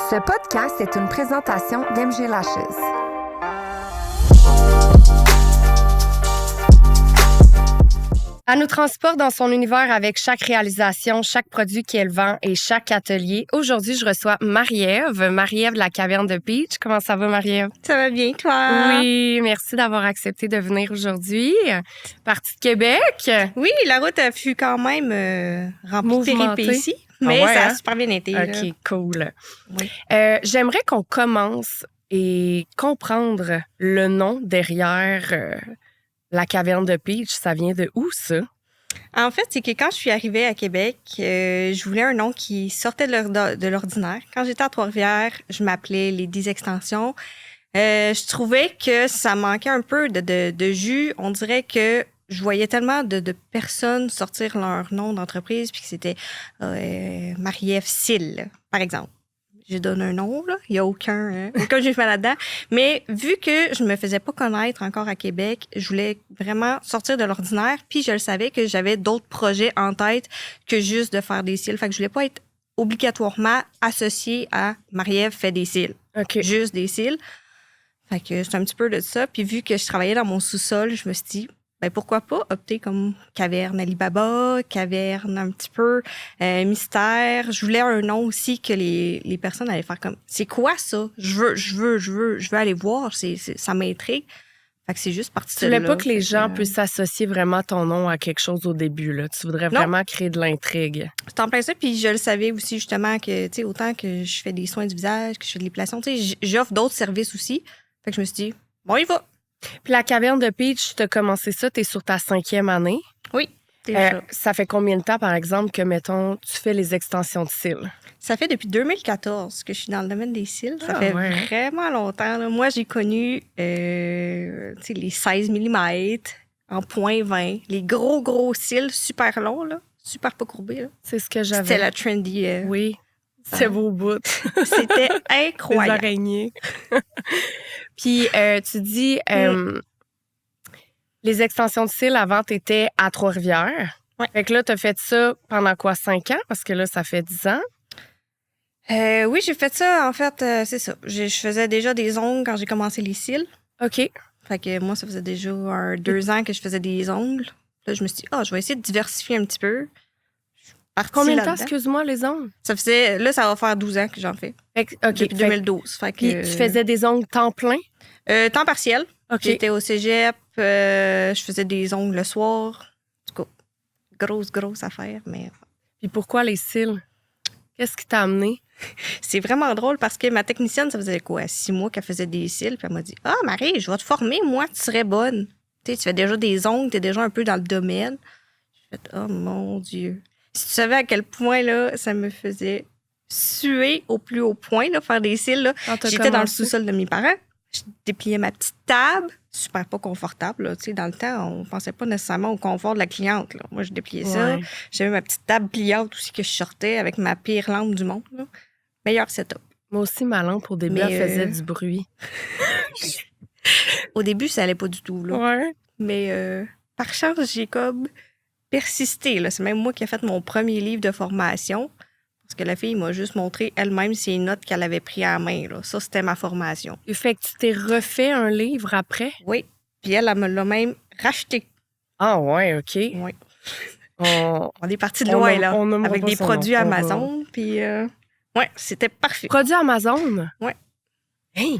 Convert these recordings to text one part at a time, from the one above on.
Ce podcast est une présentation d'MG Lashes. Elle nous transporte dans son univers avec chaque réalisation, chaque produit qu'elle vend et chaque atelier. Aujourd'hui, je reçois Marie-Ève de la Caverne de Peach. Comment ça va, Marie-Ève? Ça va bien, toi? Oui, merci d'avoir accepté de venir aujourd'hui. Partie de Québec. Oui, la route a fut quand même remplie de péripéties, mais ça a super bien été. OK, là. cool. Oui. J'aimerais qu'on commence et comprendre le nom derrière la Caverne de Peach. Ça vient de où, ça? En fait, c'est que quand je suis arrivée à Québec, je voulais un nom qui sortait de l'ordinaire. Quand j'étais à Trois-Rivières, je m'appelais Les 10 extensions. Je trouvais que ça manquait un peu de jus. On dirait que je voyais tellement de personnes sortir leur nom d'entreprise, puis que c'était Marie-Ève Sil, par exemple. Je donne un nom, là. Il n'y a aucun jugement là-dedans. Mais vu que je me faisais pas connaître encore à Québec, je voulais vraiment sortir de l'ordinaire. Puis je le savais que j'avais d'autres projets en tête que juste de faire des cils. Fait que je voulais pas être obligatoirement associée à Marie-Ève fait des cils. OK. Juste des cils. Fait que c'est un petit peu de ça. Puis vu que je travaillais dans mon sous-sol, je me suis dit, ben pourquoi pas opter comme Caverne Alibaba, Caverne un petit peu mystère. Je voulais un nom aussi que les personnes allaient faire comme, c'est quoi ça? Je veux aller voir. Ça m'intrigue. Fait que c'est juste parti de Tu voulais là. pas que les gens puissent associer vraiment ton nom à quelque chose au début, là. Tu voudrais vraiment créer de l'intrigue. C'est en plein ça. Puis je le savais aussi justement que, tu sais, autant que je fais des soins du visage, que je fais de l'épilation, tu sais, j'offre d'autres services aussi. Fait que je me suis dit, bon, il va. Puis la Caverne de Peach, tu as commencé ça, tu es sur ta 5e année. Oui. Ça fait combien de temps, par exemple, que, mettons, tu fais les extensions de cils? Ça fait depuis 2014 que je suis dans le domaine des cils. Ça fait vraiment longtemps. Là. Moi, j'ai connu les 16 mm en point 20, les gros cils super longs, là, super pas courbés. Là. C'est ce que j'avais. C'était la trendy. Oui, c'est beau bout. C'était incroyable. Les araignées. Puis, tu dis, les extensions de cils, avant, tu étais à Trois-Rivières. Ouais. Fait que là, tu as fait ça pendant quoi, 5 ans? Parce que là, ça fait 10 ans. Oui, j'ai fait ça, en fait, c'est ça. Je faisais déjà des ongles quand j'ai commencé les cils. OK. Fait que moi, ça faisait déjà 2 ans que je faisais des ongles. Là, je me suis dit, je vais essayer de diversifier un petit peu. Combien de temps, excuse-moi, les ongles? Ça va faire 12 ans que j'en fais. OK. Depuis 2012. Fait que, puis tu faisais des ongles temps plein? Temps partiel. OK. J'étais au cégep. Je faisais des ongles le soir. En tout cas, grosse affaire. Mais... Puis pourquoi les cils? Qu'est-ce qui t'a amené? C'est vraiment drôle parce que ma technicienne, ça faisait quoi? 6 mois qu'elle faisait des cils. Puis elle m'a dit, Marie, je vais te former. Moi, tu serais bonne. Tu fais déjà des ongles. Tu es déjà un peu dans le domaine. J'ai fait, oh mon Dieu. Si tu savais à quel point là, ça me faisait suer au plus haut point, là, faire des cils. Là. J'étais dans le sous-sol de mes parents. Je dépliais ma petite table. Super pas confortable. Là. Dans le temps, on pensait pas nécessairement au confort de la cliente. Là. Moi, je dépliais ça. J'avais ma petite table pliante aussi que je sortais avec ma pire lampe du monde. Là. Meilleur setup. Moi aussi, ma lampe, au début, elle faisait du bruit. Au début, ça allait pas du tout. Là. Ouais. Mais par chance, j'ai comme persisté. Là. C'est même moi qui ai fait mon premier livre de formation. Parce que la fille m'a juste montré elle-même ses notes qu'elle avait prises à la main. Là. Ça, c'était ma formation. Fait que tu t'es refait un livre après? Oui. Puis elle me l'a même racheté. Ah ouais, OK. Oui. On est parti de loin, là. Avec des produits Amazon. Puis, c'était parfait. Produits Amazon? Oui. Hey!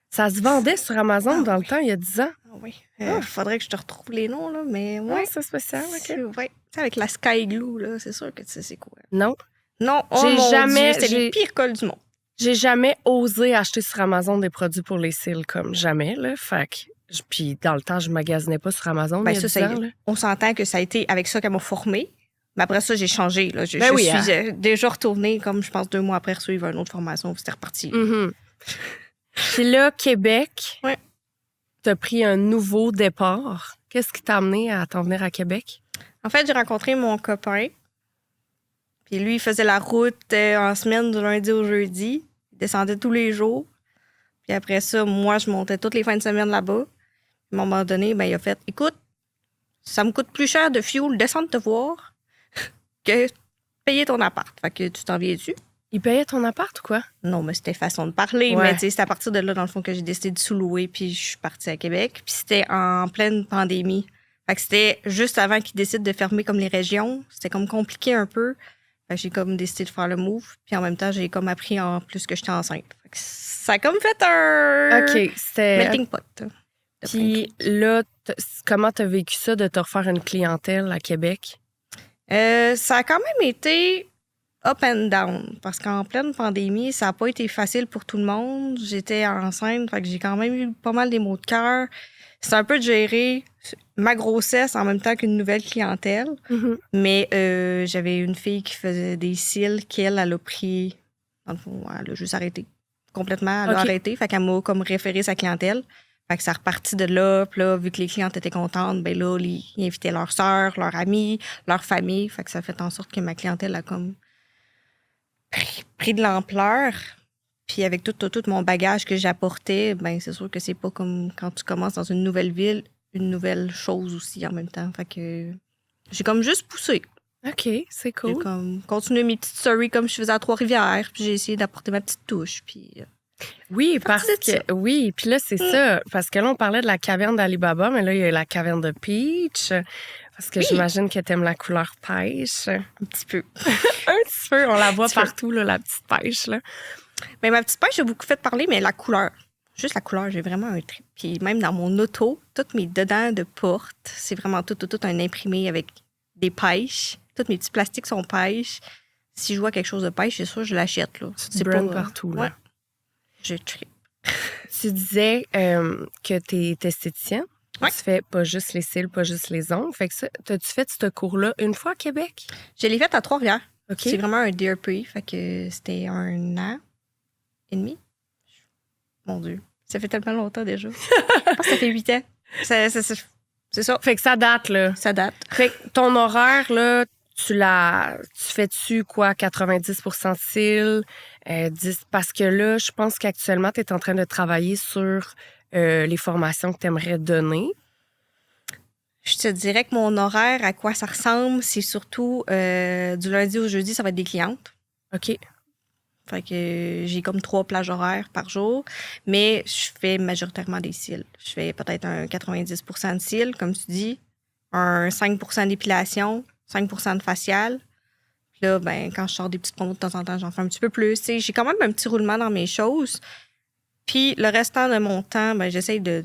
Ça se vendait sur Amazon dans le temps, il y a 10 ans. Ah oui. Faudrait que je te retrouve les noms, là. Mais c'est spécial, OK. Oui. Avec la Sky Glue, là, c'est sûr que tu sais c'est quoi. Non. Non, c'est les pires cols du monde. J'ai jamais osé acheter sur Amazon des produits pour les cils, comme jamais, là. Fait que, puis dans le temps, je magasinais pas sur Amazon, il y a 10 ans, là. On s'entend que ça a été avec ça qu'elle m'a formée. Mais après ça, j'ai changé, là. Je suis déjà retournée, comme je pense 2 mois après, suivre une autre formation, c'était reparti. Mm-hmm. Puis là, Québec, t'as pris un nouveau départ. Qu'est-ce qui t'a amené à t'en venir à Québec? En fait, j'ai rencontré mon copain. Puis lui, il faisait la route en semaine du lundi au jeudi. Il descendait tous les jours. Puis après ça, moi, je montais toutes les fins de semaine là-bas. À un moment donné, il a fait, écoute, ça me coûte plus cher de fuel descendre te voir que payer ton appart. Fait que tu t'en viens dessus. Il payait ton appart ou quoi? Non, mais c'était façon de parler. Ouais. Mais tu sais, c'est à partir de là, dans le fond, que j'ai décidé de sous-louer, puis je suis partie à Québec. Puis c'était en pleine pandémie. Fait que c'était juste avant qu'ils décident de fermer comme les régions. C'était comme compliqué un peu. Fait que j'ai comme décidé de faire le move. Puis en même temps, j'ai comme appris en plus que j'étais enceinte. Fait que ça a comme fait un OK, c'était... melting pot. de plein de Puis là, comment t'as vécu ça de te refaire une clientèle à Québec? Ça a quand même été up and down parce qu'en pleine pandémie, ça n'a pas été facile pour tout le monde. J'étais enceinte, fait que j'ai quand même eu pas mal des maux de cœur. C'est un peu de gérer ma grossesse en même temps qu'une nouvelle clientèle. Mhm. Mais j'avais une fille qui faisait des cils qu'elle a pris. Dans le fond, elle a juste arrêté. Complètement, elle a OK. arrêté. Fait qu'elle m'a comme référé sa clientèle. Fait que ça repartit de là. Puis là, vu que les clientes étaient contentes, ben là, ils invitaient leurs sœurs, leurs amis, leur famille. Fait que ça fait en sorte que ma clientèle a comme pris de l'ampleur. Puis avec tout mon bagage que j'apportais, ben c'est sûr que c'est pas comme quand tu commences dans une nouvelle ville, une nouvelle chose aussi en même temps. Fait que j'ai comme juste poussé. OK, c'est J'ai cool. comme continué mes petites stories comme je faisais à Trois-Rivières. Puis j'ai essayé d'apporter ma petite touche. Puis Oui, parce partie de que... Oui, puis là, c'est ça. Parce que là, on parlait de la caverne d'Alibaba, mais là, il y a la caverne de Peach. Parce que Oui. j'imagine que t'aimes la couleur pêche. un petit peu. Un petit peu, on la voit Un petit peu. partout, là, la petite pêche, là. Mais ma petite pêche, j'ai beaucoup fait parler, mais la couleur. Juste la couleur, j'ai vraiment un trip. Puis même dans mon auto, toutes mes dedans de porte, c'est vraiment tout un imprimé avec des pêches. Tous mes petits plastiques sont pêches. Si je vois quelque chose de pêche, c'est sûr, je l'achète. Là. Tu brand partout, là. Ouais. Je trip. Tu disais que t'es esthéticienne. Ouais. Tu fais pas juste les cils, pas juste les ongles. Fait que ça, t'as-tu fait ce cours-là une fois à Québec? Je l'ai fait à Trois-Rivières. OK. C'est vraiment un DRP. Fait que c'était 1 an et demi. Mon Dieu. Ça fait tellement longtemps déjà. Je pense que ça fait 8 ans. C'est ça. Fait que ça date, là. Ça date. Fait que ton horaire, là, tu fais-tu quoi, 90% de cils? 10, parce que là, je pense qu'actuellement, tu es en train de travailler sur les formations que tu aimerais donner. Je te dirais que mon horaire, à quoi ça ressemble, c'est surtout du lundi au jeudi, ça va être des clientes. OK. Fait que j'ai comme 3 plages horaires par jour, mais je fais majoritairement des cils. Je fais peut-être un 90% de cils, comme tu dis, un 5% d'épilation, 5% de facial. Puis là, ben, quand je sors des petites promos de temps en temps, j'en fais un petit peu plus. T'sais, j'ai quand même un petit roulement dans mes choses. Puis le restant de mon temps, ben, j'essaye de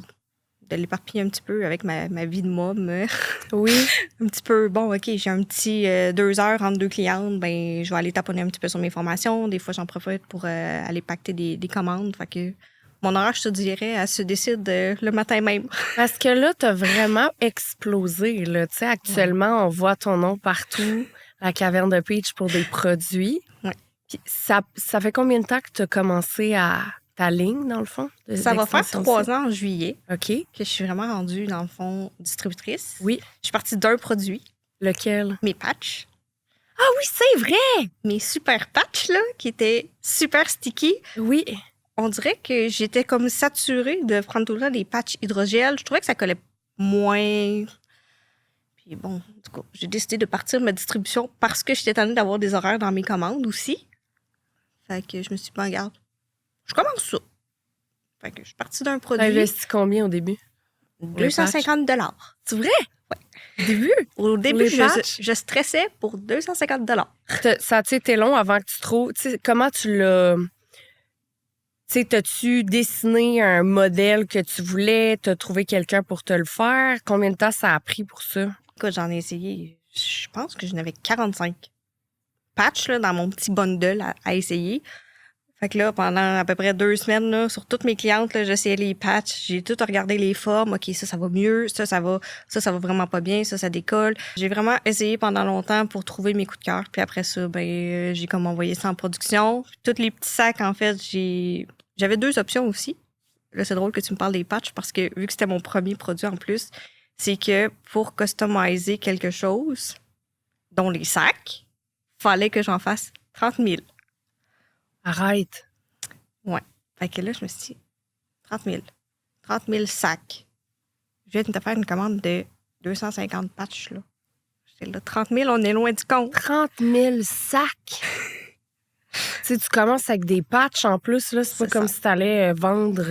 l'éparpiller un petit peu avec ma vie de môme. Oui. Un petit peu, bon, OK, j'ai un petit 2 heures entre 2 clientes, ben je vais aller taponner un petit peu sur mes formations. Des fois, j'en profite pour aller pacter des commandes. Fait que mon horaire, je te dirais, elle se décide le matin même. Parce que là, tu as vraiment explosé. Là. Tu sais, actuellement, on voit ton nom partout, la caverne de Peach pour des produits. Ouais. Puis ça fait combien de temps que tu as commencé à ta ligne, dans le fond? Ça va faire d'extension 3 de ans en juillet OK. que je suis vraiment rendue, dans le fond, distributrice. Oui. Je suis partie d'un produit, Lequel? mes patchs. Ah oui, c'est vrai! Mes super patchs, là, qui étaient super sticky. Oui. On dirait que j'étais comme saturée de prendre tout le temps des patchs hydrogel. Je trouvais que ça collait moins. Puis bon, en tout cas, j'ai décidé de partir ma distribution parce que j'étais tannée d'avoir des horaires dans mes commandes aussi. Fait que je me suis dit, ben, regarde, je commence ça. Fait que je suis partie d'un Tu as produit, investi combien au début? 250 $. C'est vrai? Ouais. Début? Au début, les patchs? je stressais pour 250 $. Ça a été long avant que tu trouves. Tu sais, comment tu l'as. Tu sais, t'as-tu dessiné un modèle que tu voulais? T'as trouvé quelqu'un pour te le faire? Combien de temps ça a pris pour ça? Écoute, j'en ai essayé, je pense que j'en avais 45 patchs là, dans mon petit bundle à essayer. Fait que là, pendant à peu près 2 semaines, là, sur toutes mes clientes, là, j'essayais les patchs. J'ai tout regardé les formes. OK, ça va mieux. Ça va vraiment pas bien. Ça décolle. J'ai vraiment essayé pendant longtemps pour trouver mes coups de cœur. Puis après ça, ben, j'ai comme envoyé ça en production. Puis tous les petits sacs, en fait, j'avais 2 options aussi. Là, c'est drôle que tu me parles des patchs parce que vu que c'était mon premier produit en plus, c'est que pour customiser quelque chose, dont les sacs, fallait que j'en fasse 30 000. Arrête. Ouais. Fait que là, je me suis dit, 30 000. 30 000 sacs. Je viens de te faire une commande de 250 patchs, là. J'étais là, 30 000, on est loin du compte. 30 000 sacs. Tu sais, tu commences avec des patchs en plus, là. C'est pas C'est comme ça. si t'allais vendre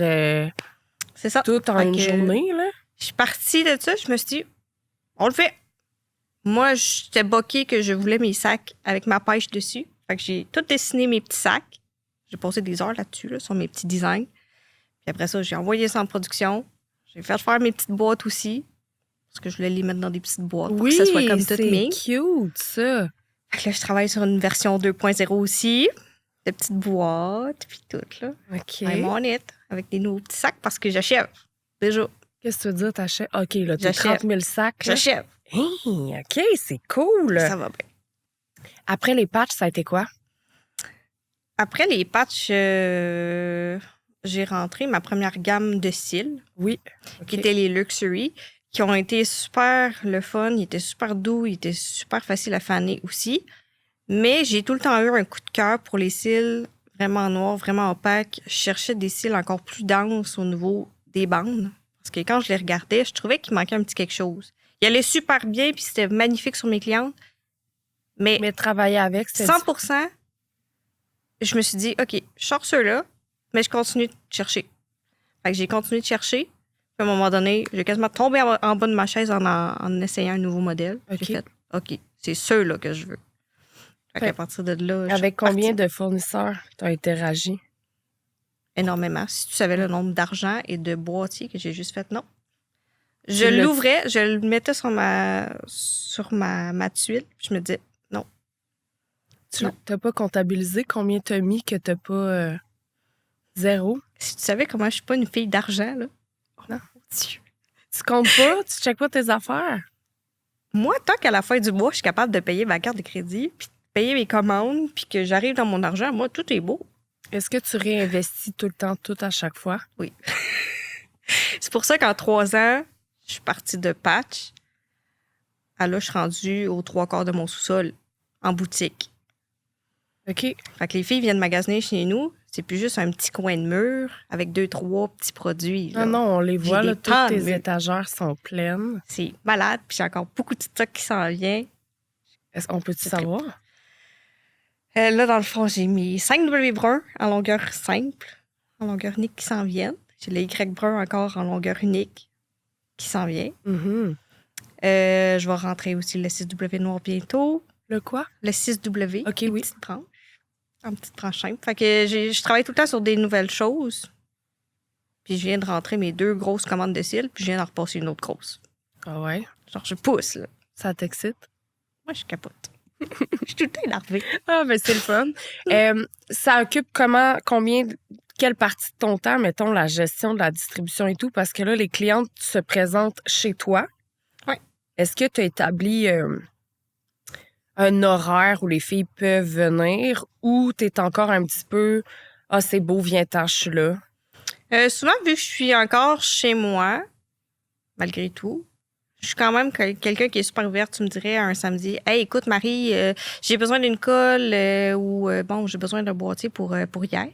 C'est ça. tout en Fait une que journée, là. Je suis partie de ça, je me suis dit, on le fait. Moi, j'étais boquée que je voulais mes sacs avec ma pêche dessus. Fait que j'ai tout dessiné mes petits sacs. J'ai passé des heures là-dessus, là, sur mes petits designs. Puis après ça, j'ai envoyé ça en production. J'ai fait faire mes petites boîtes aussi. Parce que je voulais les mettre dans des petites boîtes pour que ça soit comme toutes c'est mes. cute, ça. Fait que là, je travaille sur une version 2.0 aussi. De petites boîtes, puis tout, là. OK. I'm on it. Avec des nouveaux petits sacs parce que j'achève. Déjà, Qu'est-ce que tu veux dire, t'achètes? OK, là, t'as J'achète. 30 000 sacs. là. j'achève. Hey, OK, c'est cool. Ça va bien. Après les patchs, ça a été quoi? Après les patchs, j'ai rentré ma première gamme de cils, Oui. qui OK. étaient les Luxury, qui ont été super le fun. Ils étaient super doux, ils étaient super faciles à faner aussi. Mais j'ai tout le temps eu un coup de cœur pour les cils vraiment noirs, vraiment opaques. Je cherchais des cils encore plus denses au niveau des bandes. Parce que quand je les regardais, je trouvais qu'il manquait un petit quelque chose. Il allait super bien, puis c'était magnifique sur mes clientes. Mais Mais travailler avec, c'est 100%, je me suis dit, OK, je sors ceux-là, mais je continue de chercher. Fait que j'ai continué de chercher. Puis à un moment donné, j'ai quasiment tombé en bas de ma chaise en essayant un nouveau modèle. OK. J'ai fait, OK, c'est ceux-là que je veux. Fait Fait- qu'à partir de là, je suis Avec combien partie de fournisseurs t'as interagi? énormément. Si tu savais le nombre d'argent et de boîtiers que j'ai juste fait, non. Je Tu l'as- l'ouvrais, je le mettais sur ma tuile, puis je me disais, non. Tu Non. t'as pas comptabilisé combien t'as mis que t'as pas zéro? Si tu savais comment je suis pas une fille d'argent, là. Non. Mon Dieu. Tu comptes pas? Tu checkes pas tes affaires? Moi, tant qu'à la fin du mois, je suis capable de payer ma carte de crédit, puis de payer mes commandes, puis que j'arrive dans mon argent, moi, tout est beau. Est-ce que tu réinvestis tout le temps, tout à chaque fois? Oui. C'est pour ça qu'en 3 ans, je suis partie de patch. À là, je suis rendue aux 3/4 de mon sous-sol en boutique. OK. Fait que les filles viennent magasiner chez nous. C'est plus juste un petit coin de mur avec 2-3 petits produits. là. Non, non, on les J'ai voit, des là, toutes tonnes, tes mais- étagères sont pleines. C'est malade, puis j'ai encore beaucoup de stock qui s'en vient. Est-ce qu'on peut-tu C'est savoir? Là, dans le fond, j'ai mis 5 W bruns en longueur simple, en longueur unique qui s'en viennent. J'ai le Y brun encore en longueur unique qui s'en vient. Mhm. Je vais rentrer aussi le 6W noir bientôt. Le quoi? Le 6W. OK, les oui. petites branches. En petite branche simple. Fait que je travaille tout le temps sur des nouvelles choses. Puis je viens de rentrer mes 2 grosses commandes de cils, puis je viens d'en repasser une autre grosse. Ah ouais? Genre, je pousse, là. Ça t'excite? Moi, je capote. Je suis tout le temps énervée. Ah, ben c'est le fun. Ça occupe quelle partie de ton temps, mettons, la gestion de la distribution et tout? Parce que là, les clientes se présentent chez toi. Ouais. Est-ce que tu as établi un horaire où les filles peuvent venir ou tu es encore un petit peu « Ah, c'est beau, viens-t'en, je suis là. Souvent, vu que je suis encore chez moi, malgré tout, je suis quand même quelqu'un qui est super ouvert. Tu me dirais un samedi, « Hey, écoute, Marie, j'ai besoin d'une colle ou bon, j'ai besoin d'un boîtier pour hier. »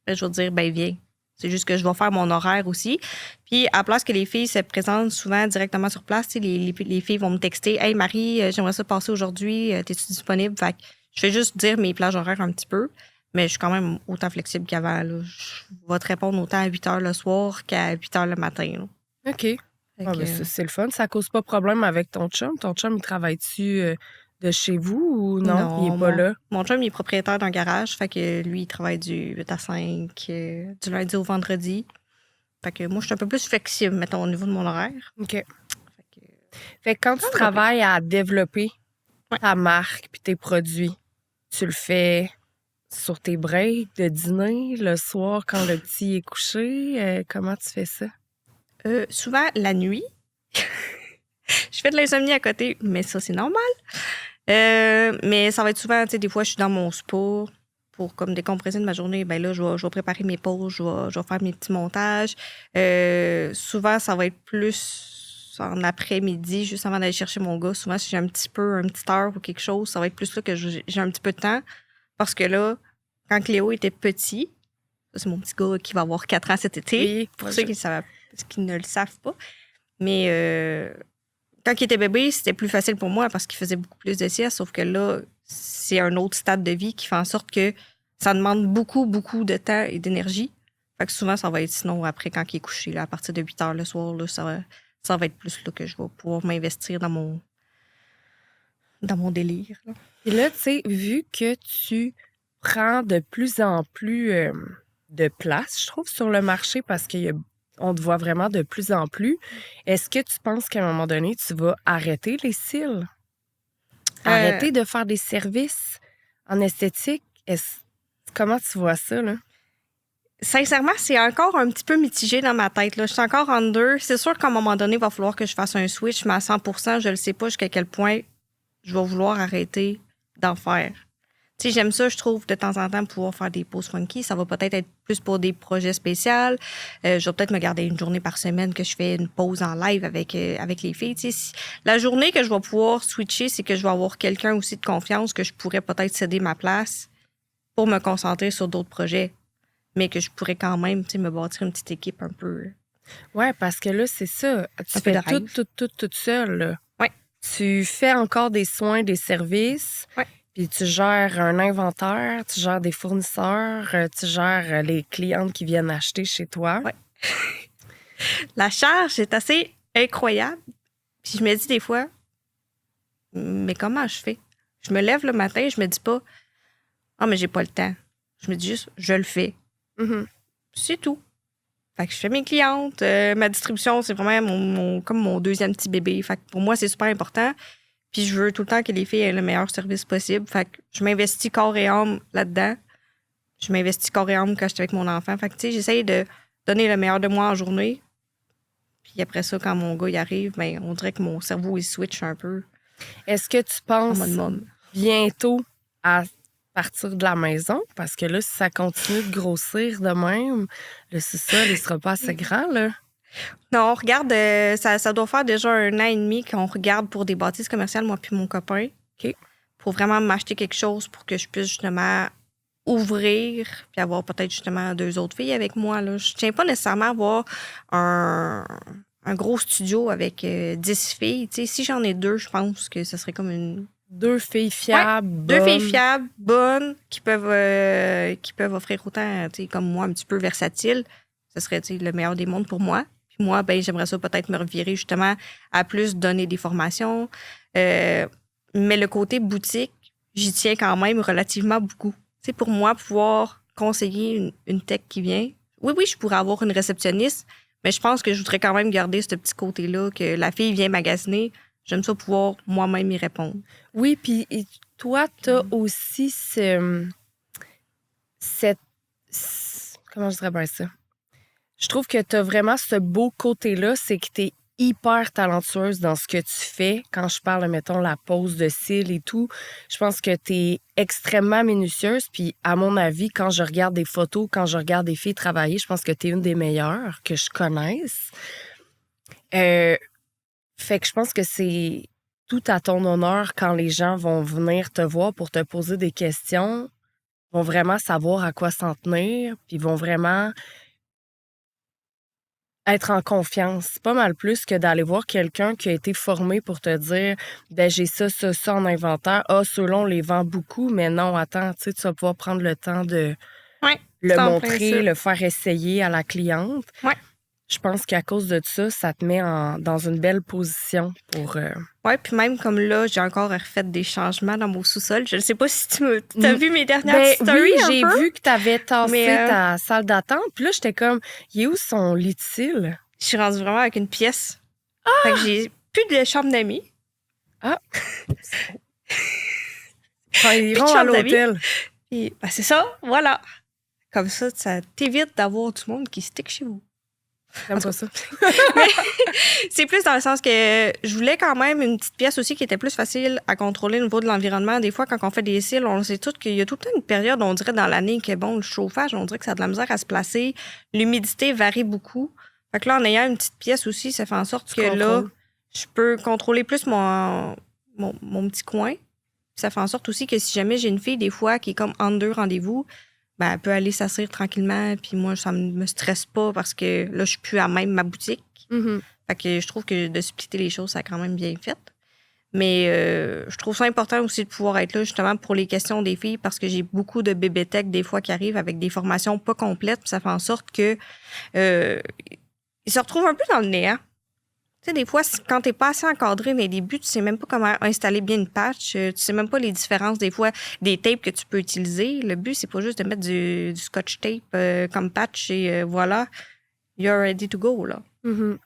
Je vais te dire, ben viens. C'est juste que je vais faire mon horaire aussi. Puis, à place que les filles se présentent souvent directement sur place, tu sais, les filles vont me texter, « Hey, Marie, j'aimerais ça passer aujourd'hui. T'es-tu disponible? » Fait que je fais juste dire mes plages horaires un petit peu. Mais je suis quand même autant flexible qu'avant. Là. Je vais te répondre autant à 8 h le soir qu'à 8 h le matin. Là. OK. Fait Ah, que, ben, c'est le fun. Ça cause pas de problème avec ton chum? Ton chum, il travaille-tu de chez vous ou non? Il est pas là? Mon chum, il est propriétaire d'un garage. Fait que lui, il travaille du 8 à 5, du lundi au vendredi. Fait que moi, je suis un peu plus flexible, mettons, au niveau de mon horaire. OK. Fait que, Fait que quand tu Ah, travailles à développer Ouais. ta marque puis tes produits, tu le fais sur tes breaks de dîner, le soir quand le petit est couché? Comment tu fais ça? souvent, la nuit, je fais de l'insomnie à côté, mais ça, c'est normal. Mais ça va être souvent, tu sais, des fois, je suis dans mon spa pour comme décompresser de ma journée. Ben là, je vais préparer mes pauses, je vais faire mes petits montages. Souvent, ça va être plus en après-midi, juste avant d'aller chercher mon gars. Souvent, si j'ai une petite heure ou quelque chose, ça va être plus là que j'ai un petit peu de temps. Parce que là, quand Cléo était petit, ça, c'est mon petit gars qui va avoir 4 ans cet été, Oui, pour ceux qui ne le savent pas. Mais quand il était bébé, c'était plus facile pour moi parce qu'il faisait beaucoup plus de siestes, sauf que là, c'est un autre stade de vie qui fait en sorte que ça demande beaucoup, beaucoup de temps et d'énergie. Fait que souvent, ça va être sinon après quand il est couché, là, à partir de 8 heures le soir, là, ça va être plus là, que je vais pouvoir m'investir dans mon délire. Là. Et là, tu sais, vu que tu prends de plus en plus de place, je trouve, sur le marché parce qu'on te voit vraiment de plus en plus, est-ce que tu penses qu'à un moment donné, tu vas arrêter les cils? Arrêter de faire des services en esthétique? Comment tu vois ça, là? Sincèrement, c'est encore un petit peu mitigé dans ma tête. Là. Je suis encore en deux. C'est sûr qu'à un moment donné, il va falloir que je fasse un switch, mais à 100%, je ne sais pas jusqu'à quel point je vais vouloir arrêter d'en faire. Tu sais, j'aime ça, je trouve, de temps en temps, pouvoir faire des pauses funky. Ça va peut-être être plus pour des projets spéciaux. Je vais peut-être me garder une journée par semaine que je fais une pause en live avec les filles. Tu sais, la journée que je vais pouvoir switcher, c'est que je vais avoir quelqu'un aussi de confiance que je pourrais peut-être céder ma place pour me concentrer sur d'autres projets. Mais que je pourrais quand même, tu sais, me bâtir une petite équipe un peu. Ouais, parce que là, c'est ça. Tu fais tout seule, là. Ouais. Tu fais encore des soins, des services. Ouais. Puis tu gères un inventaire, tu gères des fournisseurs, tu gères les clientes qui viennent acheter chez toi. Ouais. La charge est assez incroyable. Puis je me dis des fois, mais comment je fais? Je me lève le matin, je me dis pas, mais j'ai pas le temps. Je me dis juste, je le fais. Mm-hmm. C'est tout. Fait que je fais mes clientes. Ma distribution, c'est vraiment comme mon deuxième petit bébé. Fait que pour moi, c'est super important. Puis je veux tout le temps que les filles aient le meilleur service possible. Fait que je m'investis corps et âme là-dedans. Je m'investis corps et âme quand je suis avec mon enfant. Fait que, tu sais, j'essaye de donner le meilleur de moi en journée. Puis après ça, quand mon gars y arrive, ben, on dirait que mon cerveau, il switch un peu. Est-ce que tu penses en mode mom. bientôt à partir de la maison? Parce que là, si ça continue de grossir de même, le sous-sol, il sera pas assez grand, là. Non, on regarde, ça doit faire déjà 1 an et demi qu'on regarde pour des bâtisses commerciales, moi puis mon copain. OK. Pour vraiment m'acheter quelque chose pour que je puisse justement ouvrir puis avoir peut-être justement 2 autres filles avec moi. Là. Je tiens pas nécessairement à avoir un gros studio avec 10 filles. Tu sais, si j'en ai 2, je pense que ce serait comme une... 2 filles fiables, bonnes. 2 filles fiables, bonnes, qui peuvent offrir autant, tu sais, comme moi, un petit peu versatile. Ce serait, tu sais, le meilleur des mondes pour moi. Puis moi, ben j'aimerais ça peut-être me revirer justement à plus donner des formations. Mais le côté boutique, j'y tiens quand même relativement beaucoup. Tu sais, pour moi, pouvoir conseiller une tech qui vient, oui, je pourrais avoir une réceptionniste, mais je pense que je voudrais quand même garder ce petit côté-là, que la fille vient magasiner. J'aime ça pouvoir moi-même y répondre. Oui, puis toi, t'as aussi comment je dirais bien ça? Je trouve que tu as vraiment ce beau côté-là, c'est que tu es hyper talentueuse dans ce que tu fais. Quand je parle, mettons, la pose de cils et tout, je pense que tu es extrêmement minutieuse. Puis, à mon avis, quand je regarde des photos, quand je regarde des filles travailler, je pense que tu es une des meilleures que je connaisse. Fait que je pense que c'est tout à ton honneur quand les gens vont venir te voir pour te poser des questions, vont vraiment savoir à quoi s'en tenir, puis vont vraiment être en confiance. C'est pas mal plus que d'aller voir quelqu'un qui a été formé pour te dire ben j'ai ça en inventaire. Ah, ceux-là, on les vend beaucoup, mais non, attends, tu vas pouvoir prendre le temps de le montrer, le faire essayer à la cliente. Ouais. Je pense qu'à cause de ça, ça te met dans une belle position pour... Oui, puis même comme là, j'ai encore refait des changements dans mon sous-sol. Je ne sais pas si tu as vu mes dernières stories. Oui, j'ai vu que tu avais tassé ta salle d'attente. Puis là, j'étais comme, il est où son lit de cils? Je suis rendue vraiment avec une pièce. Fait que j'ai plus de chambre d'amis. Ah! Quand ils iront à l'hôtel. Puis, ben c'est ça, voilà. Comme ça t'évite d'avoir du monde qui stick chez vous. J'aime pas ça. C'est plus dans le sens que je voulais quand même une petite pièce aussi qui était plus facile à contrôler au niveau de l'environnement. Des fois, quand on fait des cils, on sait tout qu'il y a tout le temps une période, on dirait dans l'année, que bon, le chauffage, on dirait que ça a de la misère à se placer. L'humidité varie beaucoup. Fait que là, en ayant une petite pièce aussi, ça fait en sorte que là, je peux contrôler plus mon petit coin. Puis ça fait en sorte aussi que si jamais j'ai une fille, des fois, qui est comme en 2 rendez-vous, ben, elle peut aller s'asseoir tranquillement, puis moi, ça me stresse pas parce que là, je suis plus à même ma boutique. Mm-hmm. Fait que je trouve que de splitter les choses, ça a quand même bien fait. Mais je trouve ça important aussi de pouvoir être là justement pour les questions des filles parce que j'ai beaucoup de bébé tech des fois qui arrivent avec des formations pas complètes. Puis ça fait en sorte que ils se retrouvent un peu dans le néant. Tu sais, des fois, quand t'es pas assez encadré dans les débuts, tu sais même pas comment installer bien une patch. Tu sais même pas les différences des fois des tapes que tu peux utiliser. Le but, c'est pas juste de mettre du scotch tape comme patch et voilà, you're ready to go, là. Mhm.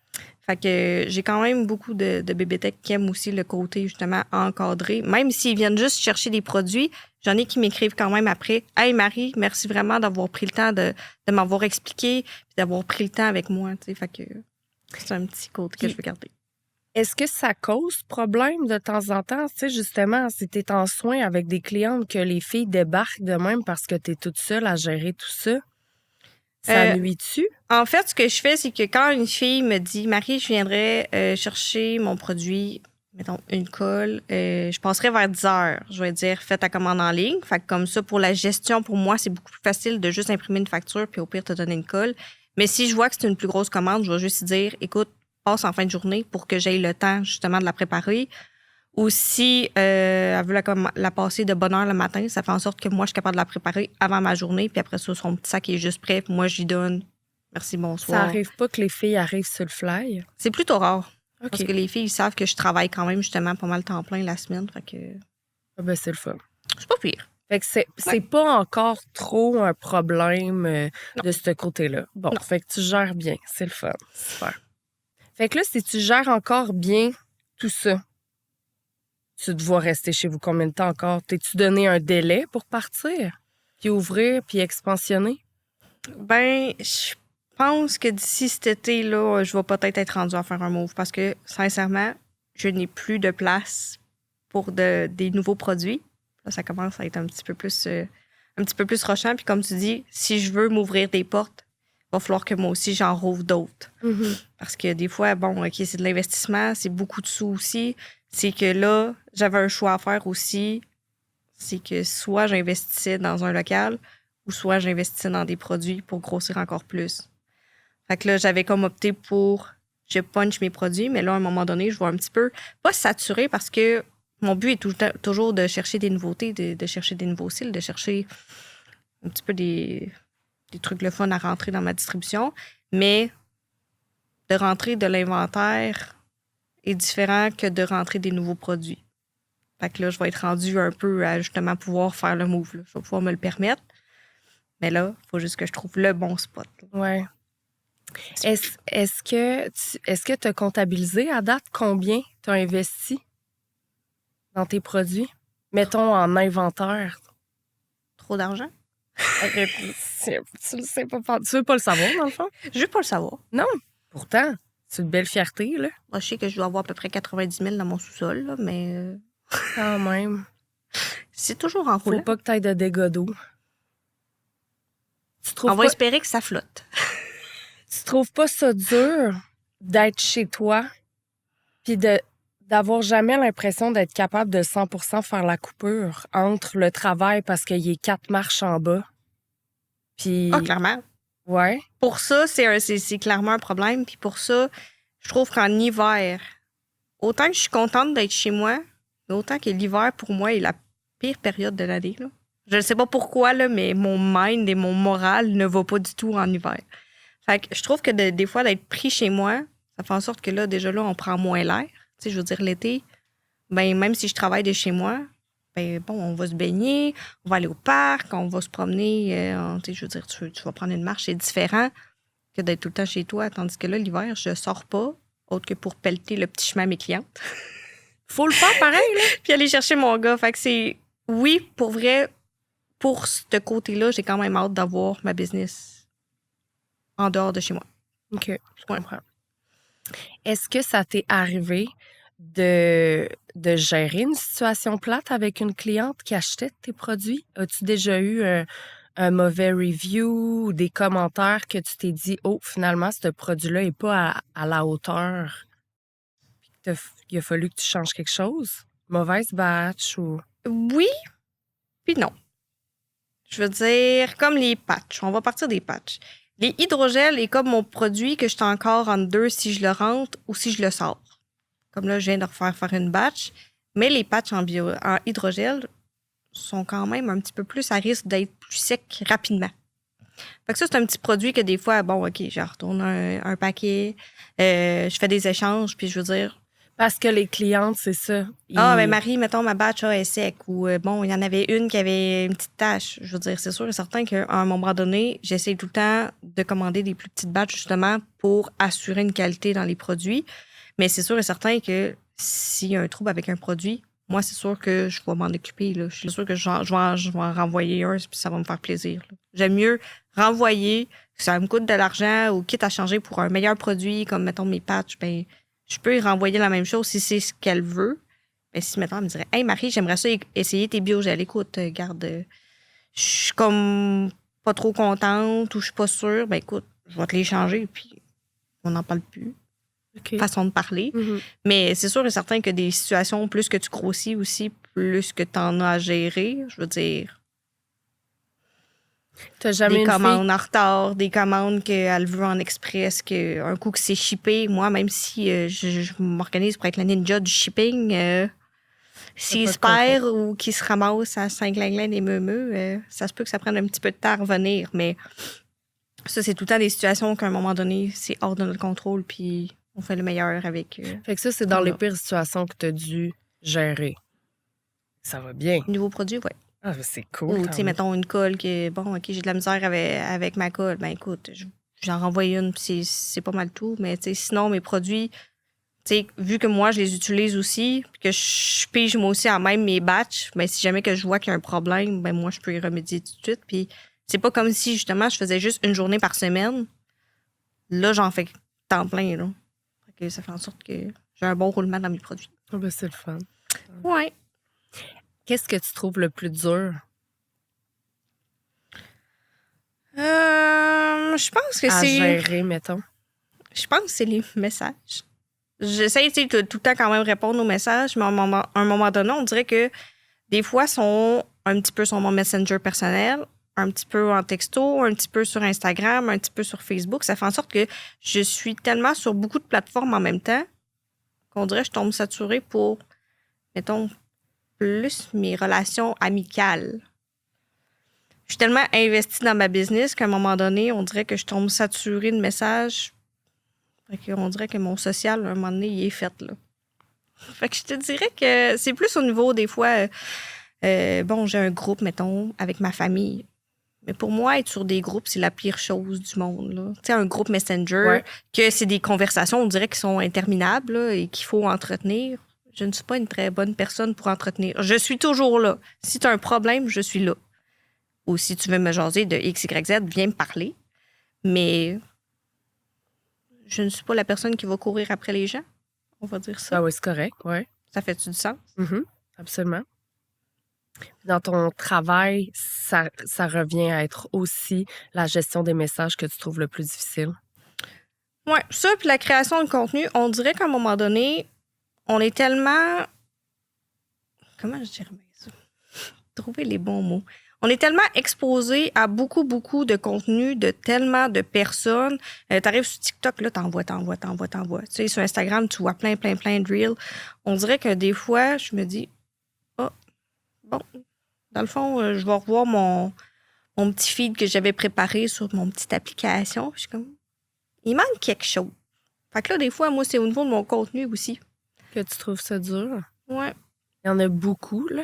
Fait que j'ai quand même beaucoup de bébé tech qui aiment aussi le côté justement encadré. Même s'ils viennent juste chercher des produits, j'en ai qui m'écrivent quand même après. « Hey Marie, merci vraiment d'avoir pris le temps de m'avoir expliqué et d'avoir pris le temps avec moi. » Fait que c'est un petit côté que je veux garder. Est-ce que ça cause problème de temps en temps? Tu sais, justement, si t'es en soins avec des clientes que les filles débarquent de même parce que t'es toute seule à gérer tout ça, ça nuit-tu? En fait, ce que je fais, c'est que quand une fille me dit « Marie, je viendrais chercher mon produit, mettons une colle, je passerai vers 10 heures. » Je vais dire « Fais ta commande en ligne. » Fait que comme ça, pour la gestion, pour moi, c'est beaucoup plus facile de juste imprimer une facture puis au pire, te donner une colle. Mais si je vois que c'est une plus grosse commande, je vais juste dire « Écoute, passe en fin de journée pour que j'aie le temps justement de la préparer. » Ou si elle veut la passer de bonne heure le matin, ça fait en sorte que moi, je suis capable de la préparer avant ma journée. Puis après ça, son petit sac est juste prêt. Puis moi, j'y donne. Merci, bonsoir. Ça arrive pas que les filles arrivent sur le fly? C'est plutôt rare. OK. Parce que les filles, ils savent que je travaille quand même justement pas mal temps plein la semaine. Fait que Ah ben, c'est le fun. c'est pas pire. Fait que c'est pas encore trop un problème de ce côté-là. Bon, Non. fait que tu gères bien. C'est le fun. Super. Fait que là, si tu gères encore bien tout ça, tu te vois rester chez vous combien de temps encore? T'es-tu donné un délai pour partir? Puis ouvrir, puis expansionner? Ben, je pense que d'ici cet été-là, je vais peut-être être rendue à faire un move parce que, sincèrement, je n'ai plus de place pour des nouveaux produits. Là, ça commence à être un petit peu plus rochant. Puis comme tu dis, si je veux m'ouvrir des portes, il va falloir que moi aussi, j'en rouvre d'autres. Mm-hmm. Parce que des fois, bon, OK, c'est de l'investissement, c'est beaucoup de sous aussi. C'est que là, j'avais un choix à faire aussi. C'est que soit j'investissais dans un local ou soit j'investissais dans des produits pour grossir encore plus. Fait que là, j'avais comme opté pour je punch mes produits, mais là, à un moment donné, je vois un petit peu pas saturé parce que mon but est toujours de chercher des nouveautés, de chercher des nouveaux styles, de chercher un petit peu des trucs le fun à rentrer dans ma distribution, mais de rentrer de l'inventaire est différent que de rentrer des nouveaux produits. Fait que là, je vais être rendue un peu à justement pouvoir faire le move. Là. Je vais pouvoir me le permettre. Mais là, il faut juste que je trouve le bon spot. Là. Ouais. Est-ce que tu as comptabilisé à date combien tu as investi dans tes produits? Mettons en inventaire. Trop d'argent? Tu le sais pas. Tu veux pas le savoir, dans le fond? Je veux pas le savoir. Non. Pourtant, c'est une belle fierté, là. Moi, je sais que je dois avoir à peu près 90 000 dans mon sous-sol, là, mais Quand même. c'est toujours en Faut roulant. pas que tu ailles de dégâts d'eau. On va espérer que ça flotte. Tu trouves pas ça dur d'être chez toi puis d'avoir jamais l'impression d'être capable de 100% faire la coupure entre le travail parce qu'il y a 4 marches en bas? Puis... Ah, clairement. Ouais. Pour ça, c'est clairement un problème. Puis pour ça, je trouve qu'en hiver, autant que je suis contente d'être chez moi, mais autant que l'hiver, pour moi, est la pire période de l'année. Là. Je ne sais pas pourquoi, là, mais mon mind et mon moral ne va pas du tout en hiver. Fait que je trouve que des fois, d'être pris chez moi, ça fait en sorte que là, déjà là, on prend moins l'air. Tu sais, je veux dire, l'été, ben même si je travaille de chez moi, ben bon, on va se baigner, on va aller au parc, on va se promener. Tu sais, je veux dire, tu vas prendre une marche, c'est différent que d'être tout le temps chez toi. Tandis que là, l'hiver, je sors pas, autre que pour pelleter le petit chemin à mes clientes. Faut le faire pareil, là. Puis aller chercher mon gars. Fait que c'est... Oui, pour vrai, pour ce côté-là, j'ai quand même hâte d'avoir ma business en dehors de chez moi. OK, je comprends. Est-ce que ça t'est arrivé de gérer une situation plate avec une cliente qui achetait tes produits? As-tu déjà eu un mauvais review ou des commentaires que tu t'es dit « Oh, finalement, ce produit-là n'est pas à la hauteur. » Il a fallu que tu changes quelque chose? Mauvaise batch ou... Oui, puis non. Je veux dire, comme les patchs. On va partir des patchs. Les hydrogels est comme mon produit que je suis encore en deux si je le rentre ou si je le sors. Comme là, je viens de refaire faire une batch. Mais les patchs en hydrogel sont quand même un petit peu plus à risque d'être plus secs rapidement. Fait que ça, c'est un petit produit que des fois, bon, OK, je retourne un paquet, je fais des échanges, puis je veux dire, Parce que les clientes, c'est ça. ben Marie, mettons, ma batch est sec. Ou bon, il y en avait une qui avait une petite tache. Je veux dire, c'est sûr et certain qu'à un moment donné, j'essaie tout le temps de commander des plus petites batches, justement, pour assurer une qualité dans les produits. Mais c'est sûr et certain que s'il y a un trouble avec un produit, moi, c'est sûr que je vais m'en occuper. Là. Je suis sûre que je vais en renvoyer un, puis ça va me faire plaisir. Là. J'aime mieux renvoyer, que ça me coûte de l'argent, ou quitte à changer pour un meilleur produit, comme, mettons, mes patchs, ben je peux y renvoyer la même chose si c'est ce qu'elle veut. Mais si, mettons, elle me dirait « Hey, Marie, j'aimerais ça essayer tes biogels. Écoute, garde, je suis comme pas trop contente ou je suis pas sûre. Ben écoute, je vais te les changer, puis on n'en parle plus. » OK. Façon de parler. Mhm. Mais c'est sûr et certain que des situations, plus que tu grossis aussi, plus que tu en as à gérer, je veux dire, T'as jamais des une fille... commandes en retard, des commandes qu'elle veut en express, un coup que c'est shippé. Moi, même si je m'organise pour être la ninja du shipping, s'il pas se de contrôle. perd ou qu'il se ramasse à Saint-Glinglin des Meumeux, ça se peut que ça prenne un petit peu de temps à revenir. Mais ça, c'est tout le temps des situations qu'à un moment donné, c'est hors de notre contrôle, puis on fait le meilleur avec. Fait que ça, c'est dans Voilà. les pires situations que t'as dû gérer. Ça va bien. Nouveau produit, ouais. Ah, ben, c'est cool. Ou, tant tu sais, mieux. mettons une colle que, bon, OK, j'ai de la misère avec ma colle. Ben, écoute, j'en renvoie une, puis c'est pas mal tout. Mais, tu sais, sinon, mes produits, tu sais, vu que moi, je les utilise aussi, puis que je pige moi aussi en même mes batchs, ben, si jamais que je vois qu'il y a un problème, ben, moi, je peux y remédier tout de suite. Puis, c'est pas comme si, justement, je faisais juste une journée par semaine. Là, j'en fais temps plein, là. Fait que ça fait en sorte que j'ai un bon roulement dans mes produits. Ah, ben, c'est le fun. Ouais. Qu'est-ce que tu trouves le plus dur Je pense que à c'est. gérer, mettons? Je pense que c'est les messages. J'essaie tu sais, de tout le temps quand même répondre aux messages, mais à un moment donné, on dirait que des fois, sont un petit peu sur mon Messenger personnel, un petit peu en texto, un petit peu sur Instagram, un petit peu sur Facebook. Ça fait en sorte que je suis tellement sur beaucoup de plateformes en même temps qu'on dirait que je tombe saturée pour, mettons, plus mes relations amicales. Je suis tellement investie dans ma business qu'à un moment donné, on dirait que je tombe saturée de messages. Fait qu'on dirait que mon social, à un moment donné, il est fait, là. Fait que je te dirais que c'est plus au niveau des fois... bon, j'ai un groupe, mettons, avec ma famille. Mais pour moi, être sur des groupes, c'est la pire chose du monde, là. Tu sais, un groupe Messenger, Ouais. que c'est des conversations, on dirait, qui sont interminables, là, et qu'il faut entretenir. Je ne suis pas une très bonne personne pour entretenir. Je suis toujours là. Si tu as un problème, je suis là. Ou si tu veux me jaser de X, Y, Z, viens me parler. Mais je ne suis pas la personne qui va courir après les gens. On va dire ça. Ah oui, c'est correct, ouais. Ça fait-tu du sens? Mhm. Absolument. Dans ton travail, ça revient à être aussi la gestion des messages que tu trouves le plus difficile. Oui, ça, puis la création de contenu, on dirait qu'à un moment donné, on est tellement... Comment je dirais bien ça? Trouver les bons mots. On est tellement exposé à beaucoup, beaucoup de contenu de tellement de personnes. T'arrives sur TikTok, là, t'envoies. Tu sais, sur Instagram, tu vois plein de reels. On dirait que des fois, je me dis, oh, bon, dans le fond, je vais revoir mon petit feed que j'avais préparé sur mon petite application. Je suis comme, il manque quelque chose. Fait que là, des fois, moi, c'est au niveau de mon contenu aussi. Que tu trouves ça dur? Ouais. Il y en a beaucoup, là.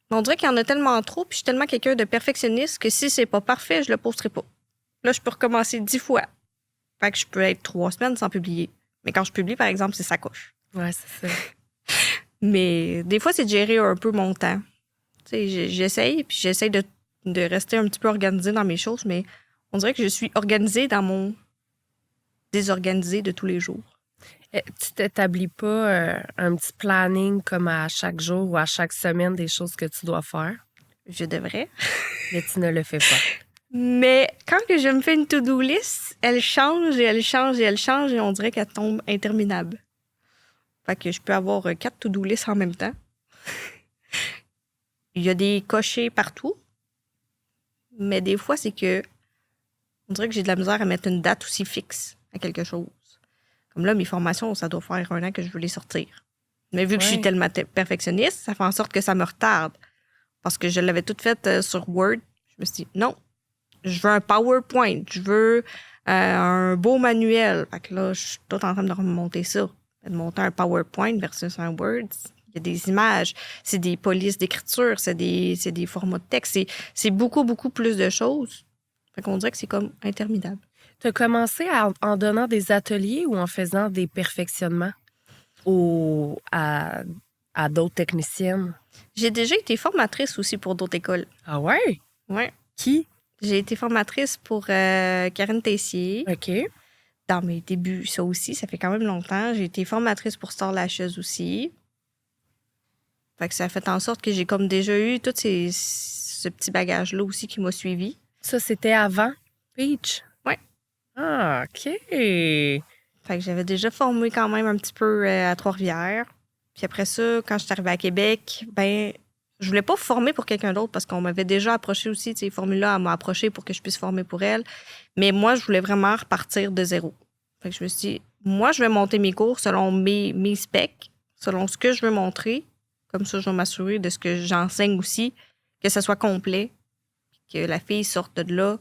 On dirait qu'il y en a tellement trop, puis je suis tellement quelqu'un de perfectionniste que si c'est pas parfait, je le posterai pas. Là, je peux recommencer 10 fois. Fait que je peux être 3 semaines sans publier. Mais quand je publie, par exemple, c'est ça coche. Ouais, c'est ça. Mais des fois, c'est de gérer un peu mon temps. Tu sais, j'essaye, puis j'essaye de rester un petit peu organisée dans mes choses, mais on dirait que je suis organisée dans mon désorganisé de tous les jours. Tu t'établis pas un petit planning comme à chaque jour ou à chaque semaine des choses que tu dois faire, Je devrais. mais tu ne le fais pas. Mais quand que je me fais une to-do list, elle change et elle change et elle change et on dirait qu'elle tombe interminable. Fait que je peux avoir 4 to-do lists en même temps. Il y a des cochers partout. Mais des fois, c'est que on dirait que j'ai de la misère à mettre une date aussi fixe à quelque chose. Comme là, mes formations, ça doit faire 1 an que je veux les sortir. Mais vu que je suis tellement perfectionniste, ça fait en sorte que ça me retarde. Parce que je l'avais tout fait sur Word. Je me suis dit, non, je veux un PowerPoint, je veux un beau manuel. Fait que là, je suis tout en train de remonter ça. De monter un PowerPoint versus un Word. Il y a des images, c'est des polices d'écriture, c'est des formats de texte. C'est beaucoup, beaucoup plus de choses. Fait qu'on dirait que c'est comme interminable. Tu as commencé en donnant des ateliers ou en faisant des perfectionnements à d'autres techniciennes? J'ai déjà été formatrice aussi pour d'autres écoles. Ah ouais? Ouais. Qui? J'ai été formatrice pour Karine Tessier. OK. Dans mes débuts, ça aussi, ça fait quand même longtemps. J'ai été formatrice pour Star Lacheuse aussi. Fait que ça a fait en sorte que j'ai comme déjà eu tout ce petit bagage-là aussi qui m'a suivi. Ça, c'était avant Peach? Ouais. Ah, OK. Fait que j'avais déjà formé quand même un petit peu à Trois-Rivières. Puis après ça, quand je suis arrivée à Québec, ben je voulais pas former pour quelqu'un d'autre parce qu'on m'avait déjà approché aussi. Ces formules-là, elle m'a approché pour que je puisse former pour elle. Mais moi, je voulais vraiment repartir de zéro. Fait que je me suis dit, moi, je vais monter mes cours selon mes specs, selon ce que je veux montrer. Comme ça, je vais m'assurer de ce que j'enseigne aussi, que ça soit complet, que la fille sorte de là,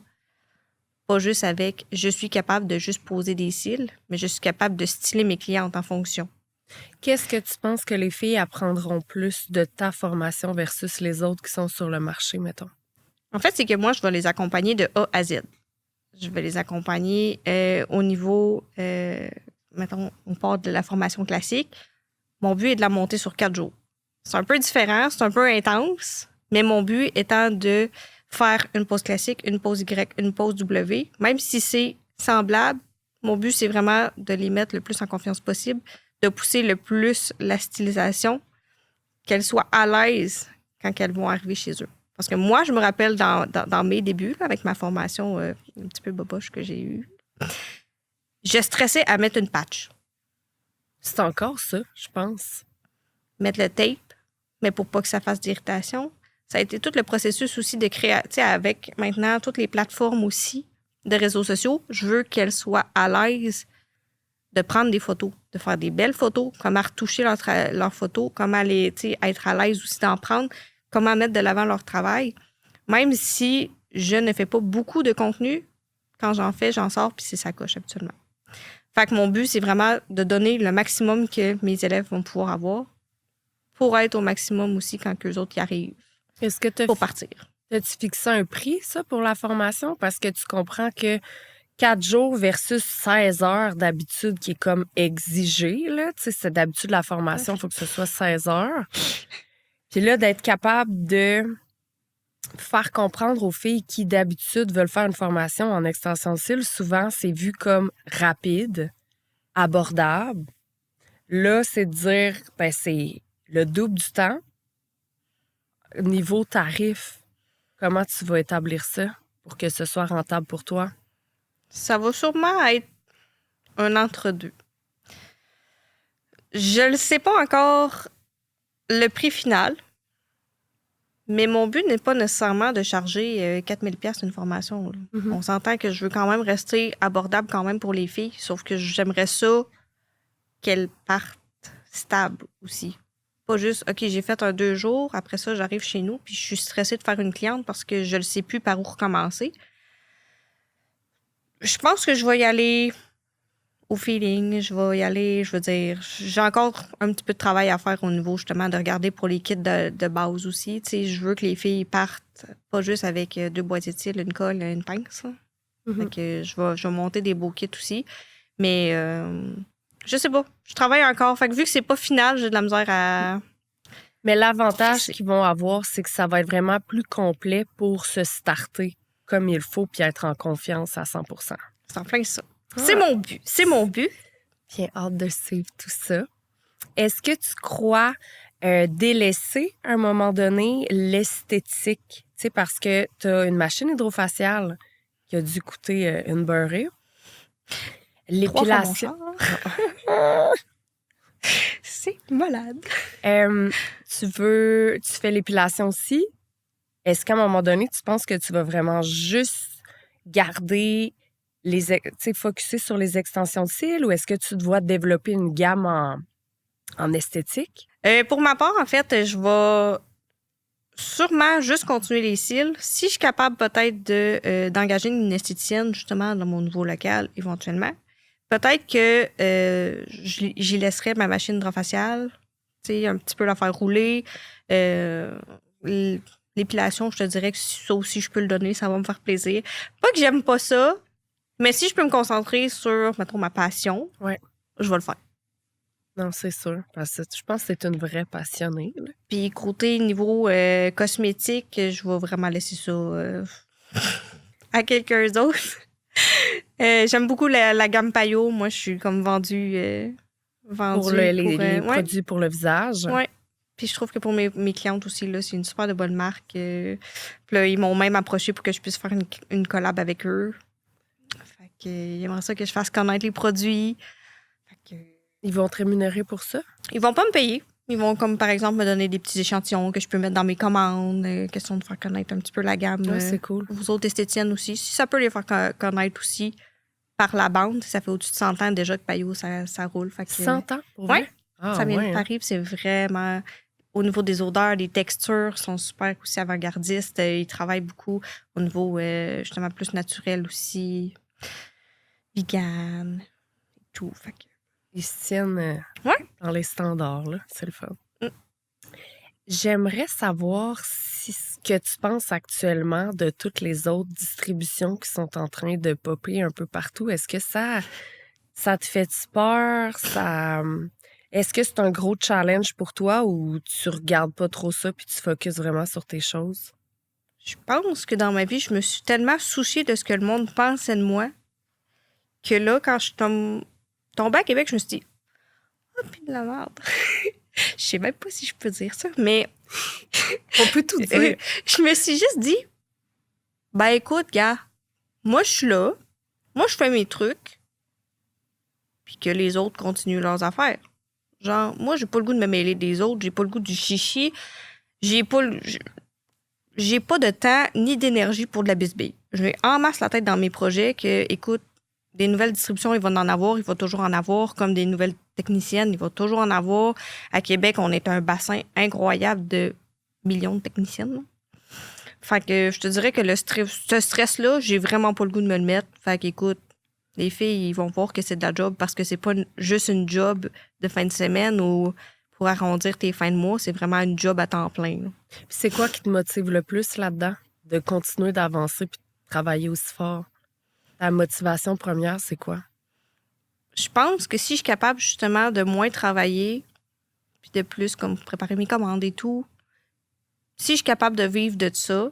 pas juste avec « je suis capable de juste poser des cils », mais je suis capable de styler mes clientes en fonction. Qu'est-ce que tu penses que les filles apprendront plus de ta formation versus les autres qui sont sur le marché, mettons? En fait, c'est que moi, je vais les accompagner de A à Z. Je vais les accompagner au niveau, mettons, on part de la formation classique. Mon but est de la monter sur 4 jours. C'est un peu différent, c'est un peu intense, mais mon but étant de faire une pause classique, une pause Y, une pause W. Même si c'est semblable, mon but, c'est vraiment de les mettre le plus en confiance possible, de pousser le plus la stylisation, qu'elles soient à l'aise quand elles vont arriver chez eux. Parce que moi, je me rappelle dans mes débuts, là, avec ma formation un petit peu boboche que j'ai eue, je stressais à mettre une patch. C'est encore ça, je pense. Mettre le tape, mais pour pas que ça fasse d'irritation. Ça a été tout le processus aussi de créer, tu sais, avec maintenant toutes les plateformes aussi de réseaux sociaux, je veux qu'elles soient à l'aise de prendre des photos, de faire des belles photos, comment retoucher leurs photos, comment être à l'aise aussi d'en prendre, comment mettre de l'avant leur travail. Même si je ne fais pas beaucoup de contenu, quand j'en fais, j'en sors, puis c'est ça coche habituellement. Fait que mon but, c'est vraiment de donner le maximum que mes élèves vont pouvoir avoir pour être au maximum aussi quand eux autres y arrivent. Est-ce que pour partir. As-tu fixé un prix, ça, pour la formation? Parce que tu comprends que 4 jours versus 16 heures d'habitude qui est comme exigé, là. Tu sais, c'est d'habitude la formation, il faut que ce soit 16 heures. Puis là, d'être capable de faire comprendre aux filles qui, d'habitude, veulent faire une formation en extension de cils, souvent, c'est vu comme rapide, abordable. Là, c'est de dire, ben, c'est le double du temps. Niveau tarif, comment tu vas établir ça pour que ce soit rentable pour toi? Ça va sûrement être un entre-deux. Je ne sais pas encore le prix final, mais mon but n'est pas nécessairement de charger 4000 $ une formation. Mm-hmm. On s'entend que je veux quand même rester abordable quand même pour les filles, sauf que j'aimerais ça qu'elles partent stables aussi. Pas juste, OK, j'ai fait un 2 jours, après ça, j'arrive chez nous, puis je suis stressée de faire une cliente parce que je ne sais plus par où recommencer. Je pense que je vais y aller au feeling. Je vais y aller, je veux dire, j'ai encore un petit peu de travail à faire au niveau, justement, de regarder pour les kits de base aussi. Tu sais, je veux que les filles partent pas juste avec 2 boîtiers de cils, une colle, une pince. Mm-hmm. Fait que je vais monter des beaux kits aussi. Mais... je sais pas. Je travaille encore. Fait que vu que c'est pas final, j'ai de la misère à... Mais l'avantage qu'ils vont avoir, c'est que ça va être vraiment plus complet pour se starter comme il faut puis être en confiance à 100%. C'est en plein ça. Ah. C'est mon but. C'est mon but. Bien hâte de suivre tout ça. Est-ce que tu crois délaisser, à un moment donné, l'esthétique? Tu sais, parce que tu as une machine hydrofaciale qui a dû coûter une beurrée. L'épilation. C'est malade. Tu fais l'épilation aussi. Est-ce qu'à un moment donné, tu penses que tu vas vraiment juste garder focusser sur les extensions de cils ou est-ce que tu dois développer une gamme En esthétique? Pour ma part, en fait, je vais sûrement juste continuer les cils. Si je suis capable peut-être d'engager une esthéticienne, justement, dans mon nouveau local, éventuellement, peut-être que j'y laisserai ma machine hydrofaciale, tu sais, un petit peu la faire rouler. L'épilation, je te dirais que ça aussi, je peux le donner, ça va me faire plaisir. Pas que j'aime pas ça, mais si je peux me concentrer sur, mettons, ma passion, je vais le faire. Non, c'est sûr. Parce que je pense que c'est une vraie passionnée. Là. Puis côté niveau cosmétique, je vais vraiment laisser ça à quelqu'un d'autre. J'aime beaucoup la gamme Payot. Moi, je suis comme vendue Pour les produits pour le visage. Oui. Puis je trouve que pour mes clientes aussi, là, c'est une super de bonne marque. Puis là, ils m'ont même approché pour que je puisse faire une collab avec eux. Fait que, ils aimeraient ça que je fasse connaître les produits. Fait que, ils vont te rémunérer pour ça? Ils vont pas me payer. Ils vont, comme par exemple, me donner des petits échantillons que je peux mettre dans mes commandes. Question de faire connaître un petit peu la gamme. C'est cool. Vous autres esthéticiennes aussi. Si ça peut les faire connaître aussi par la bande, ça fait au-dessus de 100 ans déjà que Payot, ça roule. Fait que, 100 ans? Oui. Ça vient de Paris, c'est vraiment... Au niveau des odeurs, des textures, sont super aussi avant-gardistes. Ils travaillent beaucoup au niveau, justement, plus naturel aussi. Vegan, et tout. Fait que... Ils se tiennent dans les standards, là. C'est le fun. J'aimerais savoir ce que tu penses actuellement de toutes les autres distributions qui sont en train de popper un peu partout. Est-ce que ça te fait peur? Est-ce que c'est un gros challenge pour toi ou tu regardes pas trop ça puis tu focuses vraiment sur tes choses? Je pense que dans ma vie, je me suis tellement souciée de ce que le monde pensait de moi que là, quand je suis tombée à Québec, je me suis dit « Ah, puis de la merde! » Je sais même pas si je peux dire ça, mais... On peut tout dire. Je me suis juste dit « Ben écoute, gars, moi je suis là, moi je fais mes trucs, puis que les autres continuent leurs affaires. » Genre, moi, j'ai pas le goût de me mêler des autres. J'ai pas le goût du chichi. J'ai pas de temps ni d'énergie pour de la bisbille. Je mets en masse la tête dans mes projets que, écoute, des nouvelles distributions, il va en avoir. Il va toujours en avoir. Comme des nouvelles techniciennes, il va toujours en avoir. À Québec, on est un bassin incroyable de millions de techniciennes. Là. Fait que je te dirais que ce stress-là, j'ai vraiment pas le goût de me le mettre. Fait qu'écoute, les filles, ils vont voir que c'est de la job parce que c'est pas juste une job de fin de semaine ou pour arrondir tes fins de mois, c'est vraiment une job à temps plein. Puis c'est quoi qui te motive le plus là-dedans? De continuer d'avancer puis de travailler aussi fort? Ta motivation première, c'est quoi? Je pense que si je suis capable justement de moins travailler puis de plus comme préparer mes commandes et tout, si je suis capable de vivre de ça,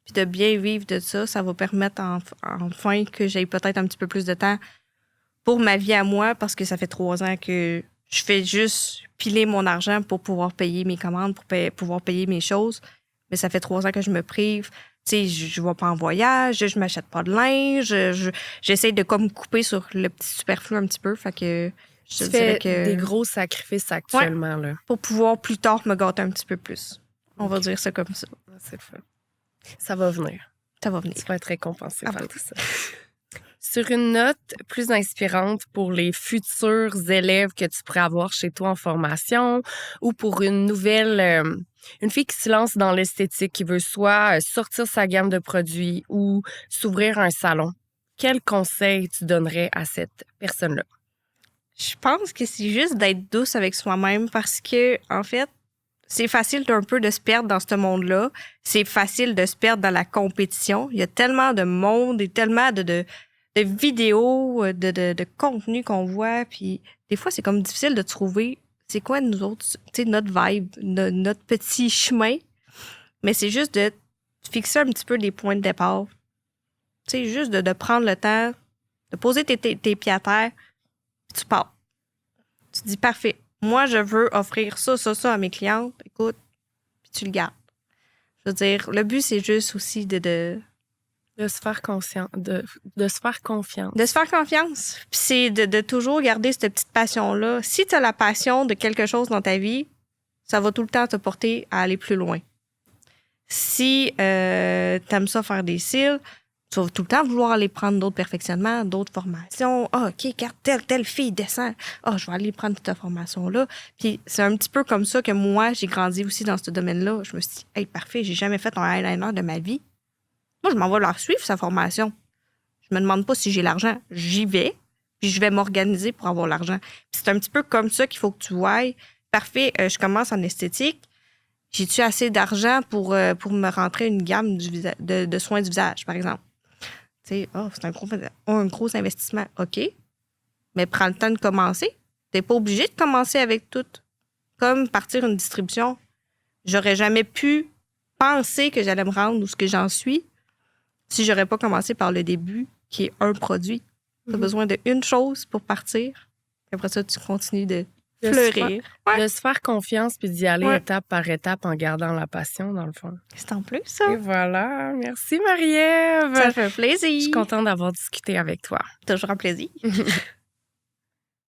puis de bien vivre de ça, ça va permettre enfin que j'aie peut-être un petit peu plus de temps pour ma vie à moi, parce que ça fait 3 ans que je fais juste piler mon argent pour pouvoir payer mes commandes, pour pouvoir payer mes choses. Mais ça fait 3 ans que je me prive. Tu sais, je vais pas en voyage, je m'achète pas de linge, j'essaie de comme couper sur le petit superflu un petit peu. Fait que je te dirais que des gros sacrifices actuellement. Là. Pour pouvoir plus tard me gâter un petit peu plus. On va dire ça comme ça. C'est le fun. Ça va venir. Ça va venir. Tu vas être récompensé par tout ça. Sur une note plus inspirante pour les futurs élèves que tu pourrais avoir chez toi en formation ou pour une fille qui se lance dans l'esthétique, qui veut soit sortir sa gamme de produits ou s'ouvrir un salon, quel conseil tu donnerais à cette personne-là? Je pense que c'est juste d'être douce avec soi-même parce que, en fait, c'est facile d'un peu de se perdre dans ce monde-là. C'est facile de se perdre dans la compétition. Il y a tellement de monde et tellement de vidéos, de contenu qu'on voit. Puis des fois, c'est comme difficile de trouver c'est quoi nous autres, tu sais, notre vibe, notre petit chemin. Mais c'est juste de fixer un petit peu des points de départ. Tu sais, juste de prendre le temps, de poser tes pieds à terre, puis tu pars. Tu te dis, parfait. Moi, je veux offrir ça à mes clientes. Écoute, puis tu le gardes. Je veux dire, le but, c'est juste aussi de se faire conscient, de se faire confiance. De se faire confiance. Puis c'est de toujours garder cette petite passion-là. Si tu as la passion de quelque chose dans ta vie, ça va tout le temps te porter à aller plus loin. Si t'aimes ça faire des cils, Tu vas tout le temps vouloir aller prendre d'autres perfectionnements, d'autres formations. Ah, OK, regarde, telle fille descend. Ah, je vais aller prendre cette formation-là. Puis c'est un petit peu comme ça que moi, j'ai grandi aussi dans ce domaine-là. Je me suis dit, hey, parfait, j'ai jamais fait un eyeliner de ma vie. Moi, je m'en vais leur suivre, sa formation. Je me demande pas si j'ai l'argent. J'y vais, puis je vais m'organiser pour avoir l'argent. Puis c'est un petit peu comme ça qu'il faut que tu vois. Parfait, je commence en esthétique. J'ai-tu assez d'argent pour me rentrer une gamme de soins du visage, par exemple? Tu sais, c'est un gros investissement. OK, mais prends le temps de commencer. Tu n'es pas obligé de commencer avec tout. Comme partir une distribution. J'aurais jamais pu penser que j'allais me rendre où ce que j'en suis si j'aurais pas commencé par le début, qui est un produit. Tu as besoin d'une chose pour partir. Puis après ça, tu continues de fleurir. De se faire confiance puis d'y aller étape par étape en gardant la passion, dans le fond. C'est en plus, ça. Et voilà. Merci, Marie-Ève. Ça fait plaisir. Je suis contente d'avoir discuté avec toi. Toujours un plaisir.